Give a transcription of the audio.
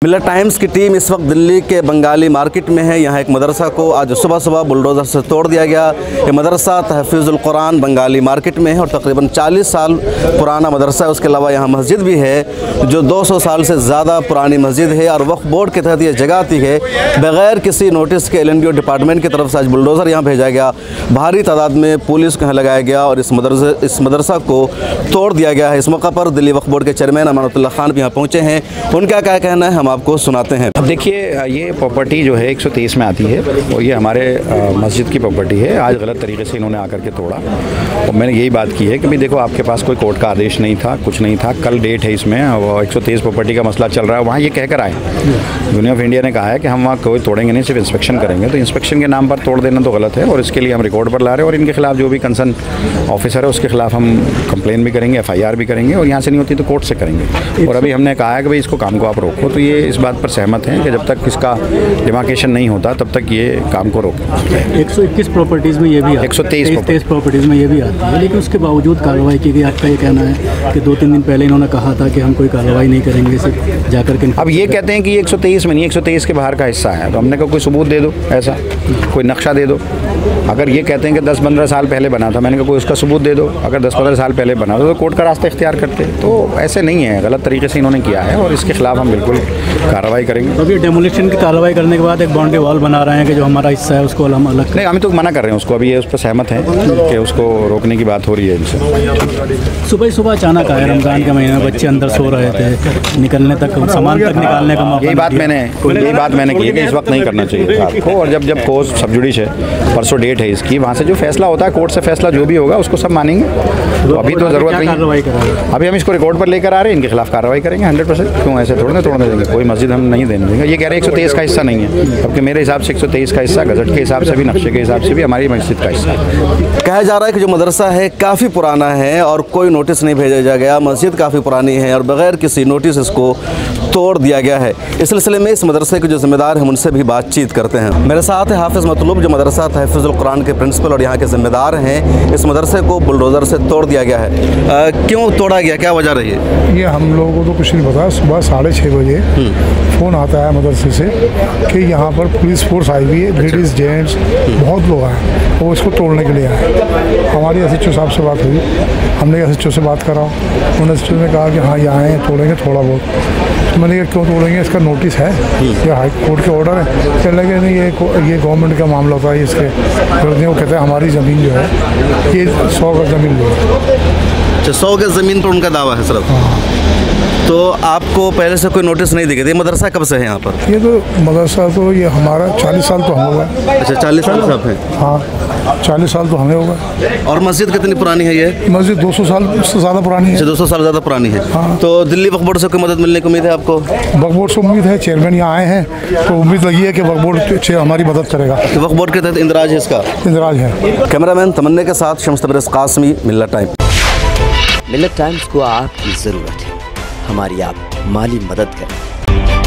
मिलत टाइम्स की टीम इस वक्त दिल्ली के बंगाली मार्केट में है। यहाँ एक मदरसा को आज सुबह सुबह बुलडोज़र से तोड़ दिया गया। ये मदरसा तहफ़ीज़ुल कुरान बंगाली मार्केट में है और तकरीबन 40 साल पुराना मदरसा है। उसके अलावा यहाँ मस्जिद भी है जो 200 साल से ज़्यादा पुरानी मस्जिद है और वक्फ बोर्ड के तहत ये जगह आती है। बग़ैर किसी नोटिस के LNDO डिपार्टमेंट की तरफ से आज बुलडोज़र यहाँ भेजा गया। भारी तादाद में पुलिस को यहाँ लगाया गया और इस मदरसा को तोड़ दिया गया है। इस मौका पर दिल्ली वक्फ बोर्ड के चेयरमैन अमानतुल्लाह खान भी यहाँ पहुँचे हैं। उनका क्या कहना है हम आपको सुनाते हैं। अब देखिए, ये प्रॉपर्टी जो है 123 में आती है और ये हमारे मस्जिद की प्रॉपर्टी है। आज गलत तरीके से इन्होंने आकर के तोड़ा और मैंने यही बात की है कि भाई देखो, आपके पास कोई कोर्ट का आदेश नहीं था, कुछ नहीं था। कल डेट है इसमें, 123 प्रॉपर्टी का मसला चल रहा है। वहाँ ये कह कर आए, यूनियन ऑफ इंडिया ने कहा है कि हम वहाँ कोई तोड़ेंगे नहीं, सिर्फ इंस्पेक्शन करेंगे। तो इंस्पेक्शन के नाम पर तोड़ देना तो गलत है और इसके लिए हम रिकॉर्ड पर ला रहे हैं और इनके खिलाफ जो भी कंसर्न ऑफिसर है उसके खिलाफ हम कंप्लेन भी करेंगे, FIR भी करेंगे और यहाँ से नहीं होती तो कोर्ट से करेंगे। और अभी हमने कहा है कि भाई इसको काम को आप रोको। तो ये इस बात पर सहमत हैं कि जब तक इसका डिमार्केशन नहीं होता तब तक ये काम को रोकें। 121 प्रॉपर्टीज़ में ये भी 123 प्रॉपर्टीज़ में ये भी आती है, लेकिन उसके बावजूद कार्रवाई की गई। आपका ये कहना है कि 2-3 दिन पहले इन्होंने कहा था कि हम कोई कार्रवाई नहीं करेंगे, सिर्फ जाकर के। अब ये कहते हैं कि ये 123 में नहीं, 123 के बाहर का हिस्सा है। तो हमने कहा कोई सबूत दे दो, ऐसा कोई नक्शा दे दो। अगर ये कहते हैं कि 10-15 साल पहले बना था, मैंने कहा कोई उसका सबूत दे दो। अगर 10-15 साल पहले बना तो कोर्ट का रास्ता इख्तियार करते। तो ऐसे नहीं है, गलत तरीके से इन्होंने किया है और इसके खिलाफ हम बिल्कुल कार्रवाई करेंगे। अभी डेमोलिशन की कार्रवाई करने के बाद एक बाउंड्री वॉल बना रहे हैं कि जो हमारा हिस्सा है उसको हम अलग नहीं, हम तो मना कर रहे हैं उसको। अभी ये उस पर सहमत हैं कि उसको रोकने की बात हो रही है इनसे। सुबह सुबह अचानक आए, रमज़ान के महीने में बच्चे अंदर सो रहे थे, निकलने तक सामान तक निकालने का मौका। यही बात मैंने की है कि इस वक्त नहीं करना चाहिए आपको। और जब कोर्ट सब जुडिश है, परसों डेट है इसकी, वहाँ से जो फैसला होता है कोर्ट से फैसला जो भी होगा उसको सब मानेंगे। तो अभी तो ज़रूरत नहीं। अभी हम इसको रिकॉर्ड पर लेकर आ रहे हैं, इनके खिलाफ कार्रवाई करेंगे 100%। क्यों ऐसे तोड़ने देंगे? कोई मस्जिद हम नहीं देने देंगे। ये कह रहे हैं 123 का हिस्सा नहीं है, जबकि मेरे हिसाब से 123 का हिस्सा गजट के हिसाब से भी, नक्शे के हिसाब से भी हमारी मस्जिद का हिस्सा है। कहा जा रहा है कि जो मदरसा है काफ़ी पुराना है और कोई नोटिस नहीं भेजा गया। मस्जिद काफ़ी पुरानी है और बगैर किसी नोटिस इसको तोड़ दिया गया है। इस सिलसिले में इस मदरसे के जो जिम्मेदार हैं उनसे भी बातचीत करते हैं। मेरे साथ है हाफिज़ मतलूब, जो मदरसा तहफ़ीज़ुल कुरान के प्रिंसिपल और यहाँ के जिम्मेदार हैं। इस मदरसे को बुलडोज़र से तोड़ दिया गया है, क्यों तोड़ा गया, क्या वजह रही है? ये हम लोगों को तो कुछ नहीं पता। सुबह 6:30 बजे फ़ोन आता है मदरसे से कि यहाँ पर पुलिस फोर्स आई हुई है, लेडीज़ जेंट्स बहुत लोग आए, वो इसको तोड़ने के लिए आए। हमारी SHO साहब से बात हुई, हमने SHO से बात करा। उन्होंने SHO ने कहा कि हाँ यहाँ आए तोड़ेंगे थोड़ा बहुत। तो मैंने कहा क्यों तोड़ेंगे, इसका नोटिस है, ये हाई कोर्ट के ऑर्डर है। कहने लगे नहीं, ये गवर्नमेंट का मामला होता है, इसके वो कहते हैं हमारी ज़मीन जो है ये 100 गज ज़मीन लो। अच्छा, 100 गज ज़मीन पर उनका दावा है सिर्फ। तो आपको पहले से कोई नोटिस नहीं दिखे थे? मदरसा कब से है यहाँ पर? ये तो मदरसा तो ये हमारा 40 साल तो हम होगा। अच्छा, 40 साल से आप हैं? हाँ, 40 साल तो हमें होगा। और मस्जिद कितनी पुरानी है ये? मस्जिद 200 साल से ज़्यादा पुरानी है। 200 साल ज़्यादा पुरानी है। हाँ। तो दिल्ली वक्फ बोर्ड से कोई मदद मिलने की उम्मीद है आपको? वक्फ बोर्ड से उम्मीद है, चेयरमैन यहाँ आए हैं तो उम्मीद लगी है कि वक्फ बोर्ड हमारी मदद करेगा। वक्फ बोर्ड के तहत इंदराज है इसका? इंदराज है। कैमरामैन तमन्ने के साथ शम्स तबरेज़ कासमी, मिलत टाइम्स। मिलत टाइम्स को आपकी ज़रूरत है, हमारी आप माली मदद करें।